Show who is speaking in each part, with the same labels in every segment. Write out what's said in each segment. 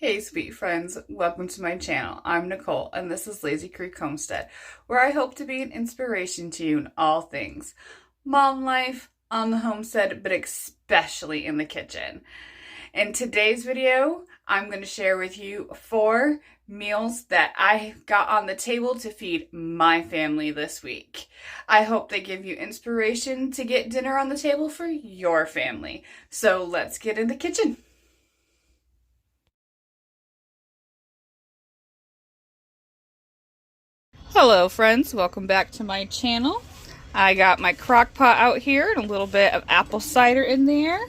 Speaker 1: Hey sweet friends, welcome to my channel. I'm Nicole and this is Lazy Creek Homestead, where I hope to be an inspiration to you in all things mom life, on the homestead, but especially in the kitchen. In today's video, I'm going to share with you 4 meals that I got on the table to feed my family this week. I hope they give you inspiration to get dinner on the table for your family. So let's get in the kitchen. Hello friends, welcome back to my channel. I got my crock pot out here and a little bit of apple cider in there.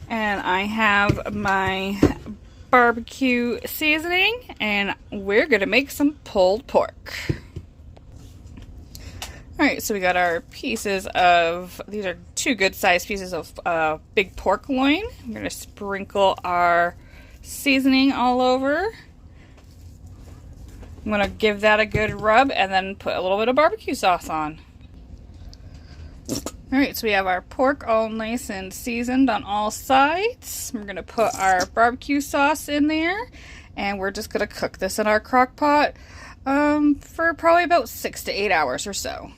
Speaker 1: And I have my barbecue seasoning and we're gonna make some pulled pork. Alright, so we got our pieces of, these are 2 good sized pieces of big pork loin. I'm gonna sprinkle our seasoning all over. I'm going to give that a good rub and then put a little bit of barbecue sauce on. Alright, so we have our pork all nice and seasoned on all sides. We're going to put our barbecue sauce in there and we're just going to cook this in our crock pot for probably about 6 to 8 hours or so.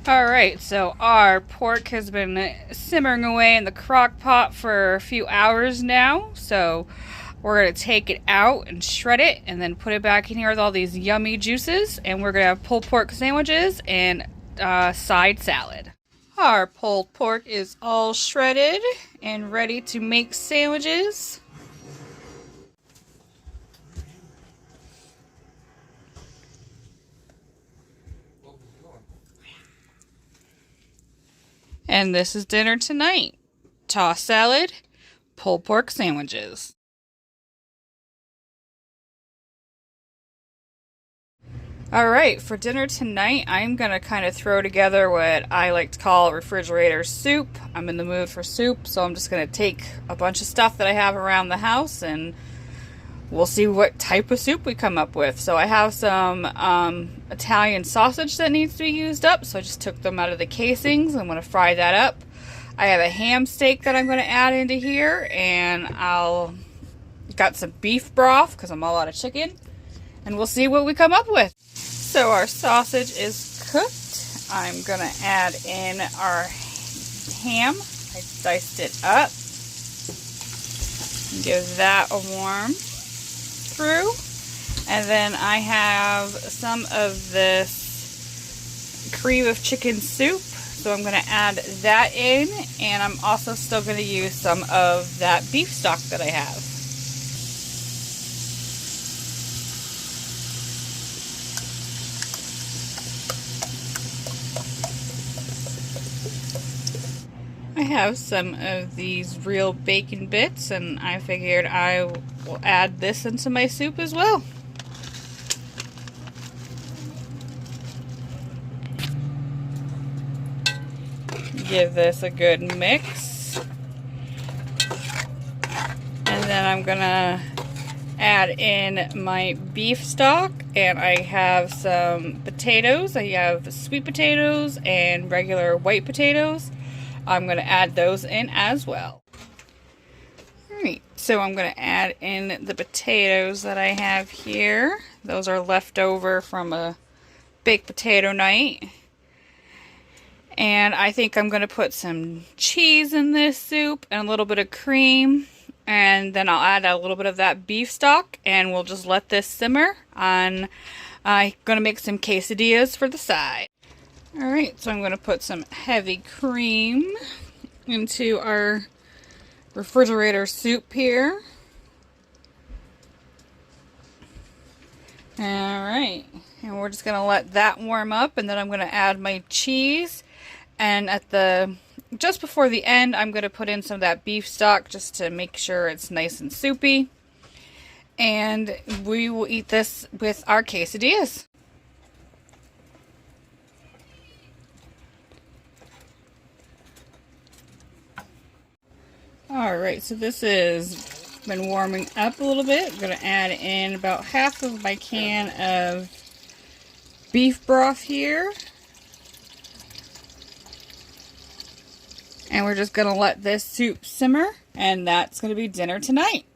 Speaker 1: Alright, so our pork has been simmering away in the crock pot for a few hours now, so we're going to take it out and shred it and then put it back in here with all these yummy juices. And we're going to have pulled pork sandwiches and side salad. Our pulled pork is all shredded and ready to make sandwiches. And this is dinner tonight. Tossed salad, pulled pork sandwiches. Alright, for dinner tonight, I'm going to kind of throw together what I like to call refrigerator soup. I'm in the mood for soup, so I'm just going to take a bunch of stuff that I have around the house and we'll see what type of soup we come up with. So I have some Italian sausage that needs to be used up, so I just took them out of the casings. I'm going to fry that up. I have a ham steak that I'm going to add into here, and got some beef broth because I'm all out of chicken. And we'll see what we come up with. So our sausage is cooked. I'm gonna add in our ham. I diced it up. Give that a warm through. And then I have some of this cream of chicken soup. So I'm gonna add that in. And I'm also still gonna use some of that beef stock that I have. I have some of these real bacon bits and I figured I will add this into my soup as well. Give this a good mix. And then I'm gonna add in my beef stock, and I have some potatoes. I have sweet potatoes and regular white potatoes. I'm going to add those in as well. Alright, so I'm going to add in the potatoes that I have here. Those are left over from a baked potato night. And I think I'm going to put some cheese in this soup and a little bit of cream. And then I'll add a little bit of that beef stock and we'll just let this simmer. I'm going to make some quesadillas for the side. Alright, so I'm going to put some heavy cream into our refrigerator soup here. Alright, and we're just going to let that warm up, and then I'm going to add my cheese. And just before the end, I'm going to put in some of that beef stock just to make sure it's nice and soupy. And we will eat this with our quesadillas. Alright, so this has been warming up a little bit. I'm going to add in about half of my can of beef broth here. And we're just going to let this soup simmer, and that's going to be dinner tonight.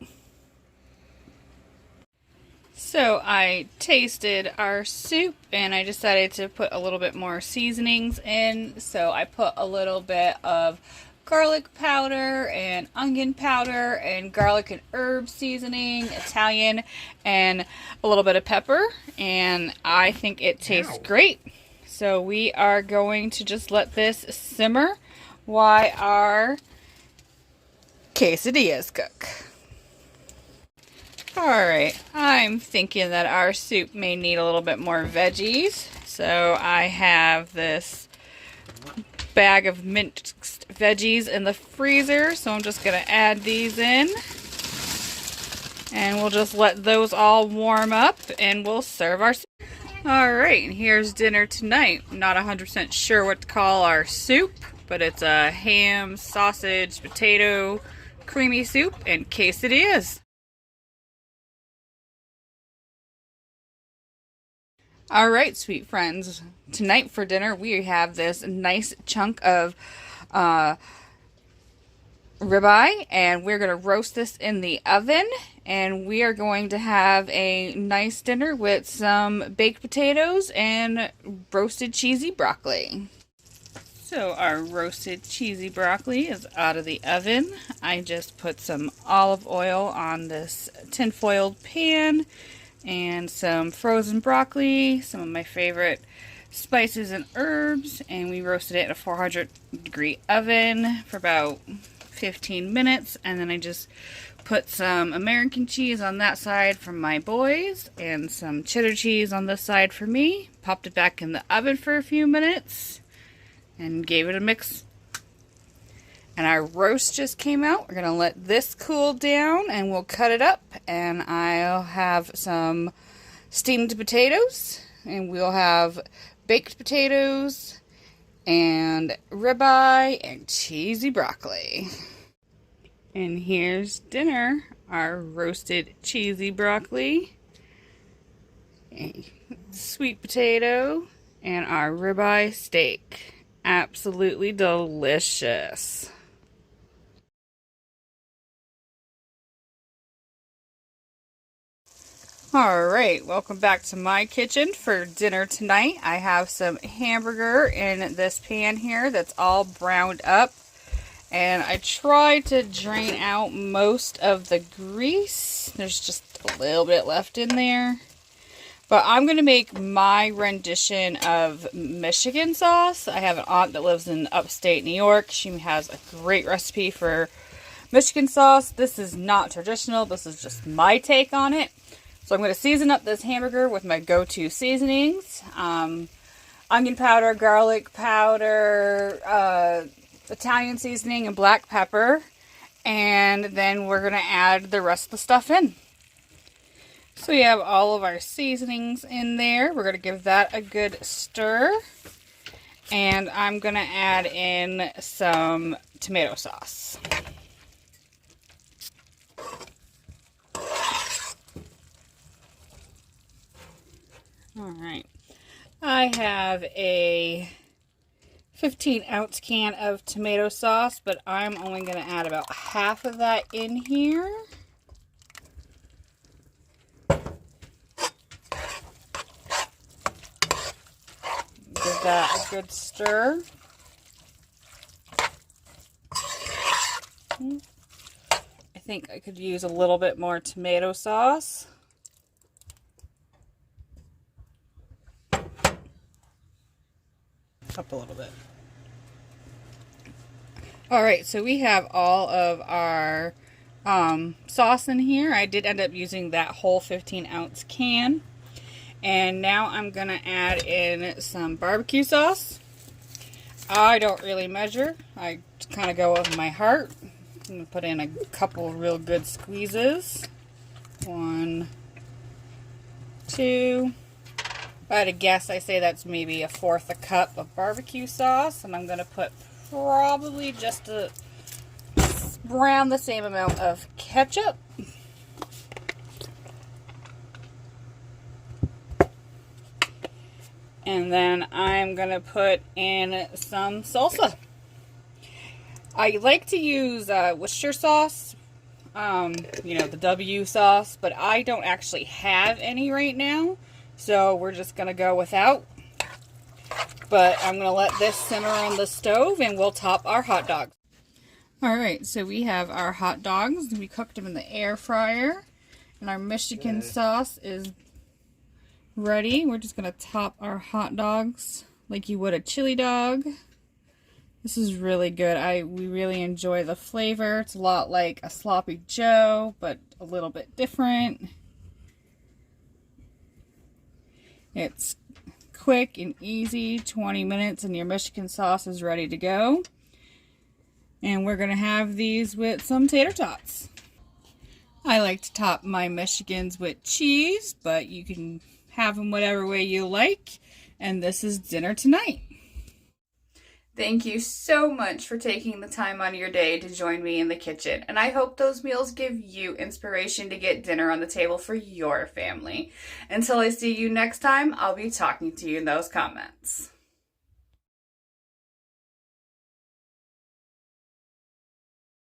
Speaker 1: So I tasted our soup and I decided to put a little bit more seasonings in. So I put a little bit of garlic powder and onion powder and garlic and herb seasoning, Italian, and a little bit of pepper. And I think it tastes great. So we are going to just let this simmer while our quesadillas cook. Alright, I'm thinking that our soup may need a little bit more veggies. So I have this bag of mixed veggies in the freezer. So I'm just going to add these in. And we'll just let those all warm up and we'll serve our soup. Alright, and here's dinner tonight. I'm not 100% sure what to call our soup, but it's a ham, sausage, potato, creamy soup, and quesadillas. Alright, sweet friends, tonight for dinner we have this nice chunk of ribeye, and we're going to roast this in the oven, and we are going to have a nice dinner with some baked potatoes and roasted cheesy broccoli. So our roasted cheesy broccoli is out of the oven. I just put some olive oil on this tin-foiled pan and some frozen broccoli, some of my favorite spices and herbs, and we roasted it in a 400-degree oven for about 15 minutes, and then I just put some American cheese on that side for my boys and some cheddar cheese on this side for me. Popped it back in the oven for a few minutes and gave it a mix. And our roast just came out. We're going to let this cool down and we'll cut it up. And I'll have some steamed potatoes. And we'll have baked potatoes and ribeye and cheesy broccoli. And here's dinner. Our roasted cheesy broccoli, a sweet potato, and our ribeye steak. Absolutely delicious. Alright, welcome back to my kitchen for dinner tonight. I have some hamburger in this pan here that's all browned up. And I tried to drain out most of the grease. There's just a little bit left in there. But I'm going to make my rendition of Michigan sauce. I have an aunt that lives in upstate New York. She has a great recipe for Michigan sauce. This is not traditional. This is just my take on it. So I'm going to season up this hamburger with my go-to seasonings. Onion powder, garlic powder, Italian seasoning, and black pepper. And then we're going to add the rest of the stuff in. So we have all of our seasonings in there. We're going to give that a good stir. And I'm going to add in some tomato sauce. Alright, I have a 15-ounce can of tomato sauce, but I'm only going to add about half of that in here. Give that a good stir. I think I could use a little bit more tomato sauce. Up a little bit. Alright, so we have all of our sauce in here. I did end up using that whole 15-ounce can. And now I'm going to add in some barbecue sauce. I don't really measure. I just kind of go with my heart. I'm going to put in a couple real good squeezes. 1, 2. If I had to guess, I say that's maybe 1/4 a cup of barbecue sauce. And I'm going to put probably just around the same amount of ketchup. And then I'm going to put in some salsa. I like to use Worcestershire sauce. you know, the W sauce, but I don't actually have any right now, so we're just gonna go without. But I'm gonna let this simmer on the stove and we'll top our hot dogs. Alright, so we have our hot dogs. We cooked them in the air fryer, and our Michigan sauce is ready. We're just gonna top our hot dogs like you would a chili dog. This is really good. We really enjoy the flavor. It's a lot like a sloppy Joe, but a little bit different. It's quick and easy, 20 minutes, and your Michigan sauce is ready to go. And we're gonna have these with some tater tots. I like to top my Michigans with cheese, but you can have them whatever way you like. And this is dinner tonight. Thank you so much for taking the time out of your day to join me in the kitchen. And I hope those meals give you inspiration to get dinner on the table for your family. Until I see you next time, I'll be talking to you in those comments.